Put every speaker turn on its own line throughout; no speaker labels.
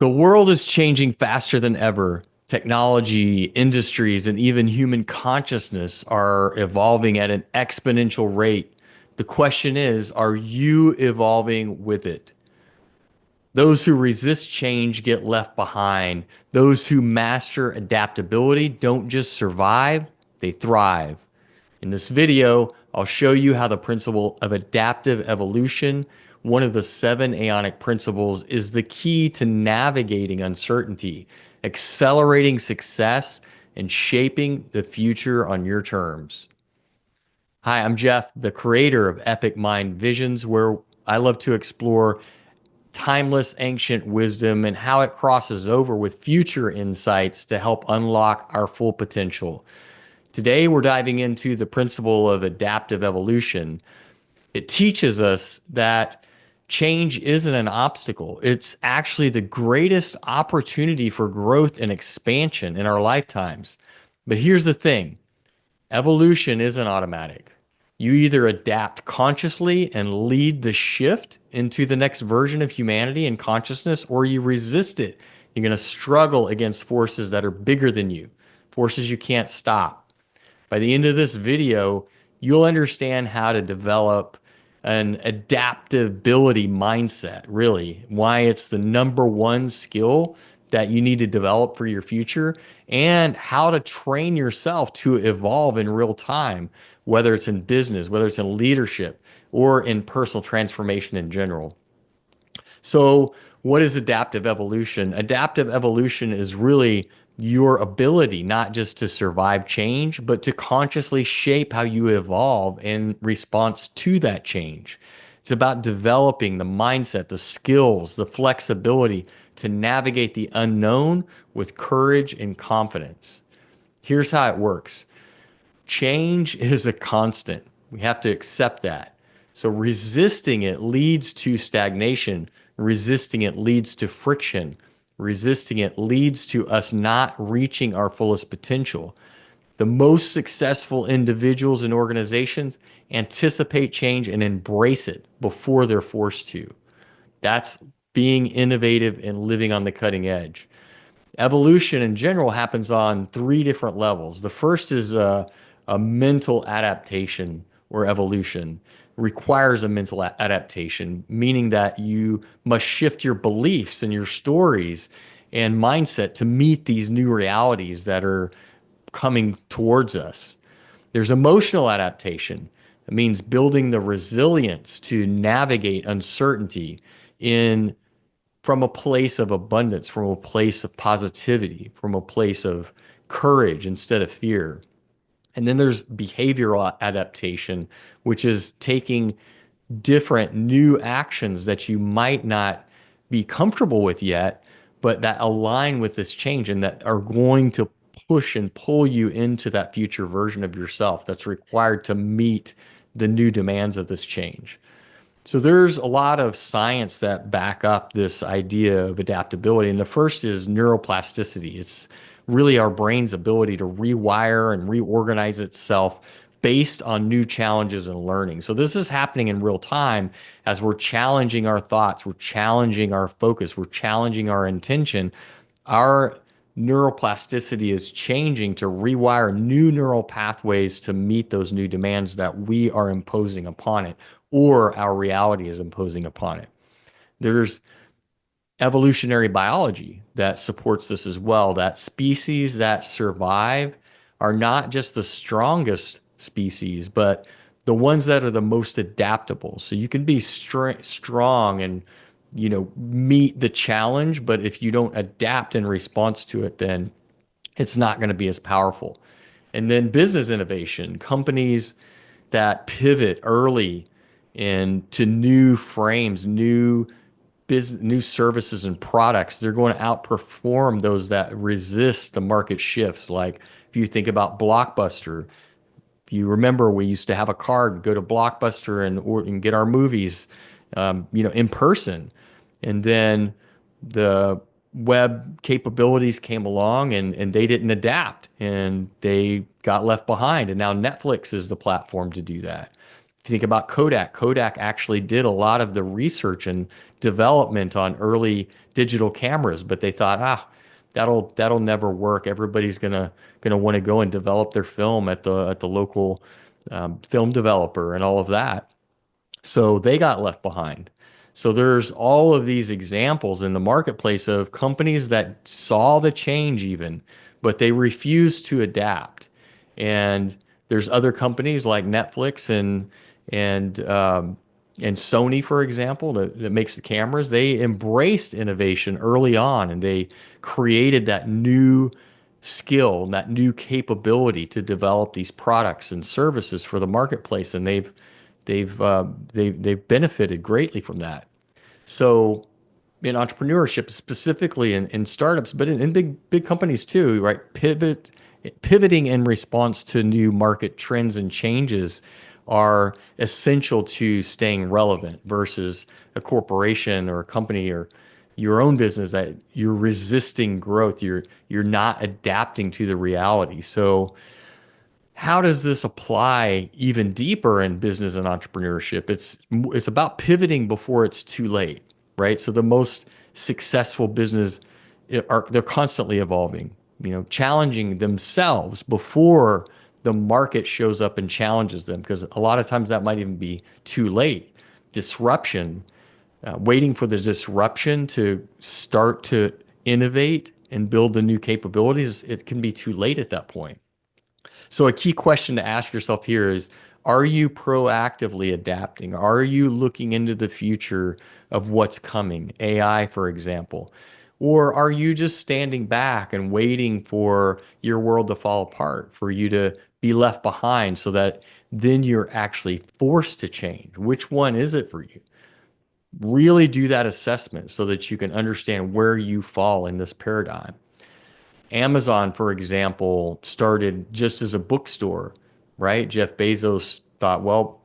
The world is changing faster than ever. Technology, industries, and even human consciousness are evolving at an exponential rate. The question is, are you evolving with it? Those who resist change get left behind. Those who master adaptability don't just survive, they thrive. In this video, I'll show you how the principle of adaptive evolution, one of the seven aeonic principles, is the key to navigating uncertainty, accelerating success, and shaping the future on your terms. Hi, I'm Jeff, the creator of Epic Mind Visions, where I love to explore timeless ancient wisdom and how it crosses over with future insights to help unlock our full potential. Today, we're diving into the principle of adaptive evolution. It teaches us that change isn't an obstacle, it's actually the greatest opportunity for growth and expansion in our lifetimes. But here's the thing: evolution isn't automatic. You either adapt consciously and lead the shift into the next version of humanity and consciousness, or you resist it. You're going to struggle against forces that are bigger than you, forces you can't stop. By the end of this video, you'll understand how to develop an adaptability mindset, really, why it's the number one skill that you need to develop for your future, and how to train yourself to evolve in real time, whether it's in business, whether it's in leadership, or in personal transformation in general. So, what is adaptive evolution? Adaptive evolution is really your ability not just to survive change, but to consciously shape how you evolve in response to that change. It's about developing the mindset, the skills, the flexibility to navigate the unknown with courage and confidence. Here's how it works: change is a constant. We have to accept that. So resisting it leads to stagnation. Resisting it leads to friction. Resisting it leads to us not reaching our fullest potential. The most successful individuals and organizations anticipate change and embrace it before they're forced to. That's being innovative and living on the cutting edge. Evolution in general happens on three different levels. The first is a mental adaptation, or evolution requires a mental adaptation, meaning that you must shift your beliefs and your stories and mindset to meet these new realities that are coming towards us. There's emotional adaptation. It means building the resilience to navigate uncertainty in from a place of abundance, from a place of positivity, from a place of courage instead of fear. And then there's behavioral adaptation, which is taking different new actions that you might not be comfortable with yet, but that align with this change and that are going to push and pull you into that future version of yourself that's required to meet the new demands of this change. So there's a lot of science that back up this idea of adaptability. And the first is neuroplasticity. It's really our brain's ability to rewire and reorganize itself based on new challenges and learning. So this is happening in real time as we're challenging our thoughts, we're challenging our focus, we're challenging our intention. Our neuroplasticity is changing to rewire new neural pathways to meet those new demands that we are imposing upon it, or our reality is imposing upon it. There's evolutionary biology that supports this as well, that species that survive are not just the strongest species, but the ones that are the most adaptable. So you can be strong and meet the challenge, but if you don't adapt in response to it, then it's not going to be as powerful. And then business innovation, companies that pivot early into new frames, new business, new services and products, they're going to outperform those that resist the market shifts. Like if you think about Blockbuster, if you remember, we used to have a card, go to Blockbuster and get our movies, in person. And then the web capabilities came along and they didn't adapt and they got left behind. And now Netflix is the platform to do that. If you think about Kodak, Kodak actually did a lot of the research and development on early digital cameras, but they thought, that'll never work. Everybody's gonna want to go and develop their film at the local film developer and all of that. So they got left behind. So there's all of these examples in the marketplace of companies that saw the change even, but they refused to adapt. And there's other companies like Netflix and and Sony, for example, that makes the cameras. They embraced innovation early on, and they created that new skill, that new capability to develop these products and services for the marketplace, and they've benefited greatly from that. So in entrepreneurship, specifically in startups, but in big companies too, right? Pivoting in response to new market trends and changes are essential to staying relevant versus a corporation or a company or your own business that you're resisting growth. You're not adapting to the reality. So how does this apply even deeper in business and entrepreneurship? It's about pivoting before it's too late, right? So the most successful business are they're constantly evolving, challenging themselves before the market shows up and challenges them, because a lot of times that might even be too late. Disruption, waiting for the disruption to start to innovate and build the new capabilities, it can be too late at that point. So a key question to ask yourself here is, are you proactively adapting? Are you looking into the future of what's coming, AI, for example? Or are you just standing back and waiting for your world to fall apart, for you to be left behind so that then you're actually forced to change? Which one is it for you? Really do that assessment so that you can understand where you fall in this paradigm. Amazon, for example, started just as a bookstore, right? Jeff Bezos thought, well,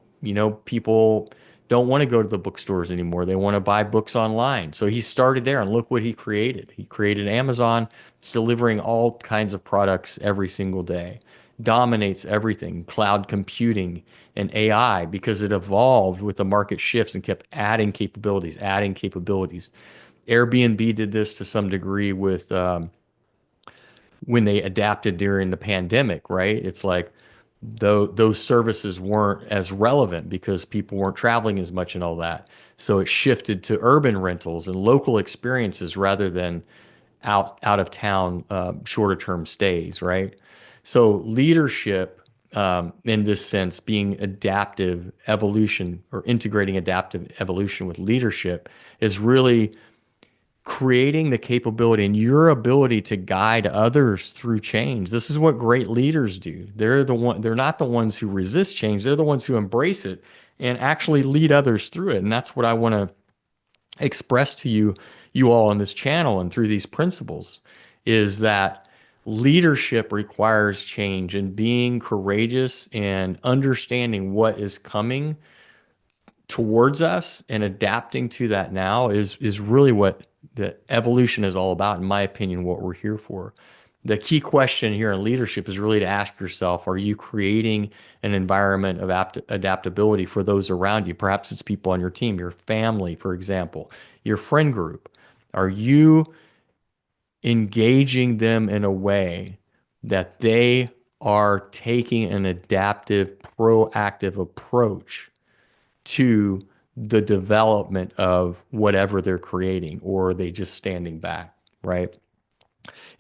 people don't want to go to the bookstores anymore. They want to buy books online. So he started there, and look what he created. He created Amazon. It's delivering all kinds of products every single day, dominates everything, cloud computing and AI, because it evolved with the market shifts and kept adding capabilities, adding capabilities. Airbnb did this to some degree with when they adapted during the pandemic, right? It's like those services weren't as relevant because people weren't traveling as much and all that. So it shifted to urban rentals and local experiences rather than out of town shorter term stays, right? So leadership, in this sense, being adaptive evolution or integrating adaptive evolution with leadership is really creating the capability and your ability to guide others through change. This is what great leaders do. They're not the ones who resist change. They're the ones who embrace it and actually lead others through it. And that's what I want to express to you all on this channel and through these principles, is that leadership requires change, and being courageous and understanding what is coming towards us and adapting to that now is really what the evolution is all about, in my opinion, what we're here for. The key question here in leadership is really to ask yourself, are you creating an environment of adaptability for those around you? Perhaps it's people on your team, your family, for example, your friend group. Are you engaging them in a way that they are taking an adaptive, proactive approach to the development of whatever they're creating, or are they just standing back, right?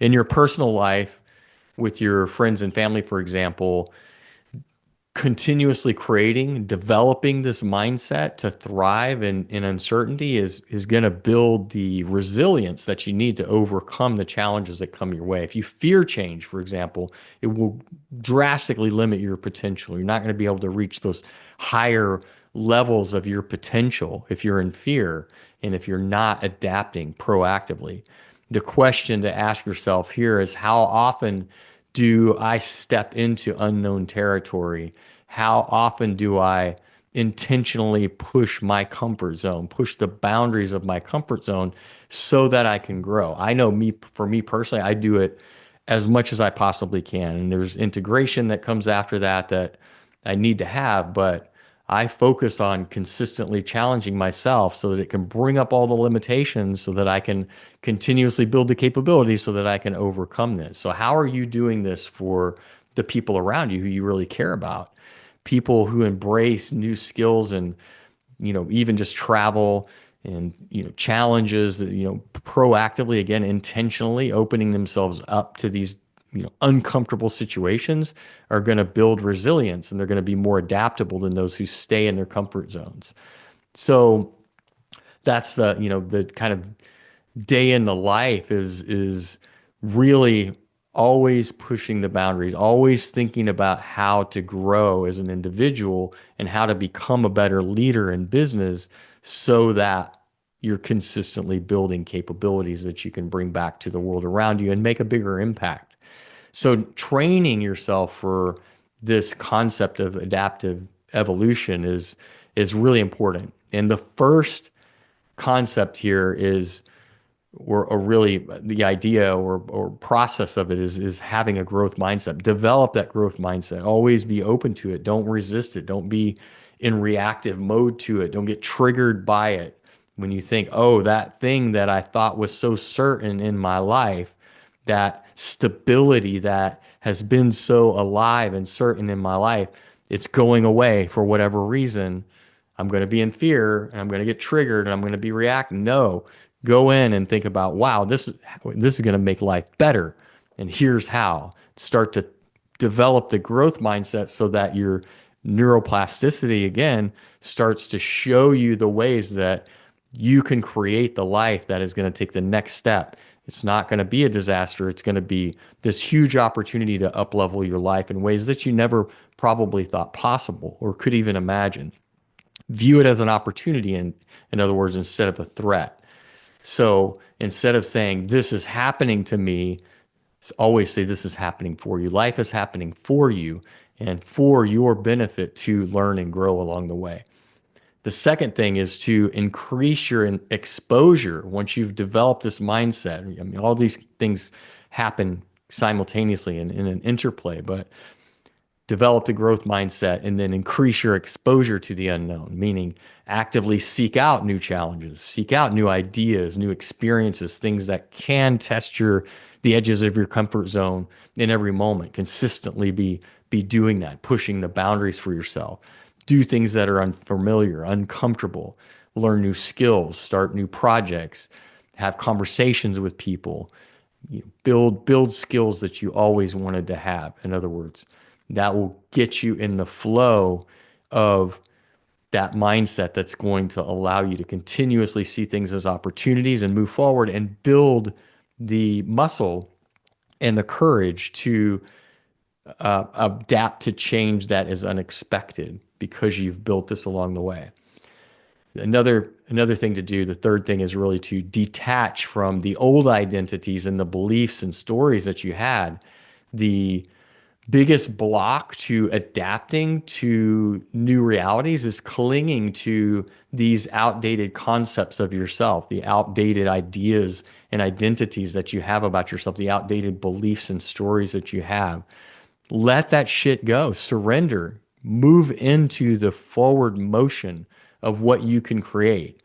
In your personal life, with your friends and family, for example, continuously creating, developing this mindset to thrive in uncertainty is going to build the resilience that you need to overcome the challenges that come your way. If you fear change, for example, it will drastically limit your potential. You're not going to be able to reach those higher levels of your potential if you're in fear and if you're not adapting proactively. The question to ask yourself here is, how often do I step into unknown territory? How often do I intentionally push my comfort zone, push the boundaries of my comfort zone so that I can grow? I know for me personally, I do it as much as I possibly can. And there's integration that comes after that I need to have, but I focus on consistently challenging myself so that it can bring up all the limitations so that I can continuously build the capability so that I can overcome this. So, how are you doing this for the people around you who you really care about? People who embrace new skills and, even just travel and, challenges that, proactively, again, intentionally opening themselves up to these, uncomfortable situations are going to build resilience and they're going to be more adaptable than those who stay in their comfort zones. So that's the kind of day in the life is really always pushing the boundaries, always thinking about how to grow as an individual and how to become a better leader in business so that you're consistently building capabilities that you can bring back to the world around you and make a bigger impact. So training yourself for this concept of adaptive evolution is really important. And the first concept here is or really the idea or process of it is having a growth mindset. Develop that growth mindset. Always be open to it. Don't resist it. Don't be in reactive mode to it. Don't get triggered by it. When you think, oh, that thing that I thought was so certain in my life, that stability that has been so alive and certain in my life, it's going away for whatever reason. I'm going to be in fear and I'm going to get triggered and I'm going to be reacting. No, go in and think about, wow, this is going to make life better. And here's how. Start to develop the growth mindset so that your neuroplasticity again starts to show you the ways that you can create the life that is going to take the next step. It's not going to be a disaster. It's going to be this huge opportunity to uplevel your life in ways that you never probably thought possible or could even imagine. View it as an opportunity, in other words, instead of a threat. So instead of saying, this is happening to me, always say, this is happening for you. Life is happening for you and for your benefit to learn and grow along the way. The second thing is to increase your exposure once you've developed this mindset. I mean, all these things happen simultaneously in an interplay, but develop the growth mindset and then increase your exposure to the unknown, meaning actively seek out new challenges, seek out new ideas, new experiences, things that can test the edges of your comfort zone in every moment. Consistently be doing that, pushing the boundaries for yourself. Do things that are unfamiliar, uncomfortable, learn new skills, start new projects, have conversations with people, build skills that you always wanted to have. In other words, that will get you in the flow of that mindset that's going to allow you to continuously see things as opportunities and move forward and build the muscle and the courage to adapt to change that is unexpected because you've built this along the way. Another thing to do, the third thing, is really to detach from the old identities and the beliefs and stories that you had. The biggest block to adapting to new realities is clinging to these outdated concepts of yourself, the outdated ideas and identities that you have about yourself, the outdated beliefs and stories that you have. Let that shit go. Surrender. Move into the forward motion of what you can create.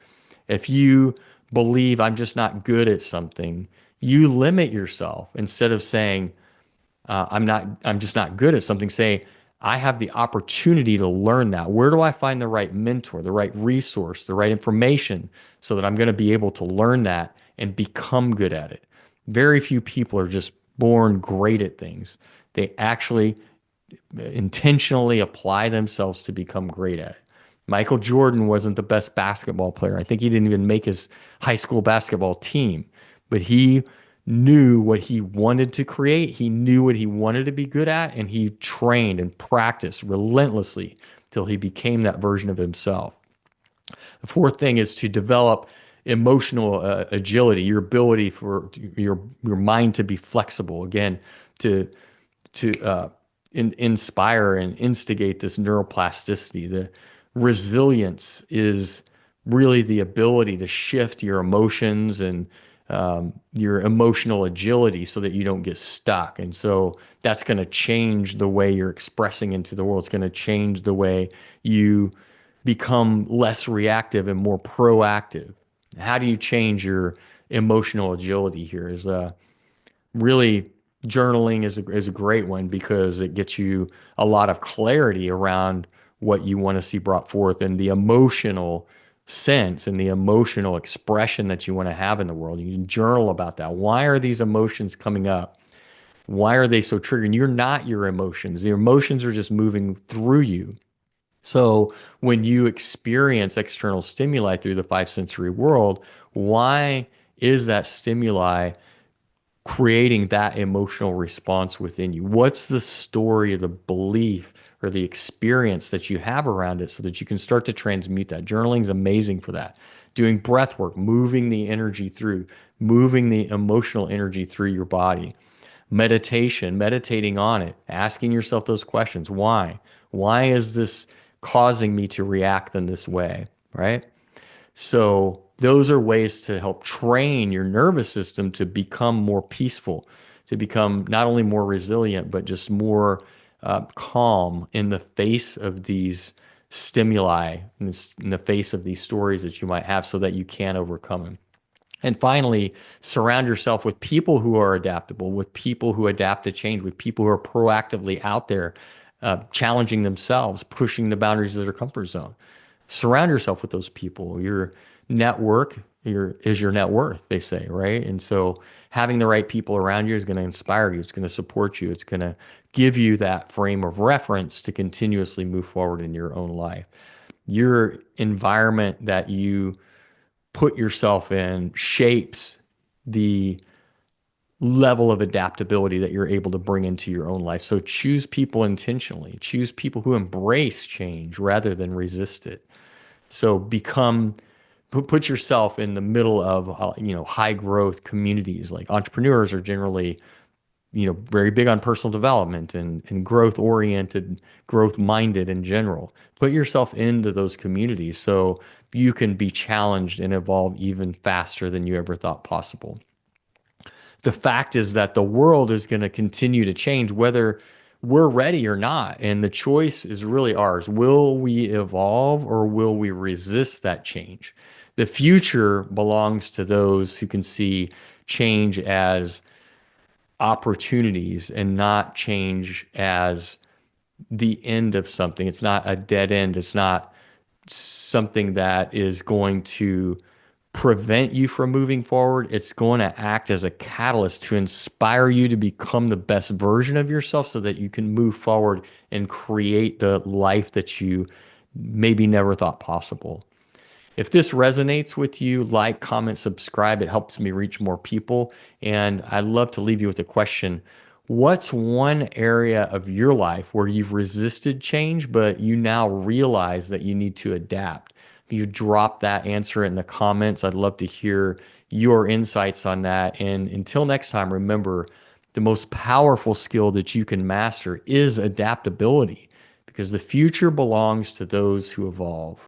If you believe I'm just not good at something, you limit yourself instead of saying, I'm just not good at something. Say, I have the opportunity to learn that. Where do I find the right mentor, the right resource, the right information so that I'm going to be able to learn that and become good at it? Very few people are just born great at things. They actually intentionally apply themselves to become great at it. Michael Jordan wasn't the best basketball player. I think he didn't even make his high school basketball team, but he knew what he wanted to create. He knew what he wanted to be good at, and he trained and practiced relentlessly till he became that version of himself. The fourth thing is to develop emotional agility, your ability for your mind to be flexible. Again, to inspire and instigate this neuroplasticity. The resilience is really the ability to shift your emotions and your emotional agility so that you don't get stuck. And so that's going to change the way you're expressing into the world. It's going to change the way you become less reactive and more proactive? How do you change your emotional agility here? Is really journaling is a great one because it gets you a lot of clarity around what you want to see brought forth and the emotional sense and the emotional expression that you want to have in the world. You can journal about that. Why are these emotions coming up? Why are they so triggering? You're not your emotions. The emotions are just moving through you. So when you experience external stimuli through the five sensory world, why is that stimuli creating that emotional response within you? What's the story, the belief, or the experience that you have around it so that you can start to transmute that? Journaling is amazing for that. Doing breath work, moving the energy through, moving the emotional energy through your body. Meditation, meditating on it, asking yourself those questions. Why? Why is this causing me to react in this way? Right? So those are ways to help train your nervous system to become more peaceful, to become not only more resilient, but just more calm in the face of these stimuli, in the face of these stories that you might have, so that you can overcome them. And finally, surround yourself with people who are adaptable, with people who adapt to change, with people who are proactively out there, challenging themselves, pushing the boundaries of their comfort zone. Surround yourself with those people. Your network is your net worth, they say, right? And so having the right people around you is going to inspire you. It's going to support you. It's going to give you that frame of reference to continuously move forward in your own life. Your environment that you put yourself in shapes the level of adaptability that you're able to bring into your own life. So choose people intentionally. Choose people who embrace change rather than resist it. So put yourself in the middle of high growth communities. Like entrepreneurs are generally very big on personal development and growth oriented, growth minded in general. Put yourself into those communities so you can be challenged and evolve even faster than you ever thought possible. The fact is that the world is going to continue to change whether we're ready or not. And the choice is really ours. Will we evolve or will we resist that change? The future belongs to those who can see change as opportunities and not change as the end of something. It's not a dead end. It's not something that is going to prevent you from moving forward. It's going to act as a catalyst to inspire you to become the best version of yourself so that you can move forward and create the life that you maybe never thought possible. If this resonates with you, like, comment, subscribe. It helps me reach more people. And I'd love to leave you with a question. What's one area of your life where you've resisted change, but you now realize that you need to adapt? If you drop that, answer in the comments. I'd love to hear your insights on that. And until next time, remember, the most powerful skill that you can master is adaptability because the future belongs to those who evolve.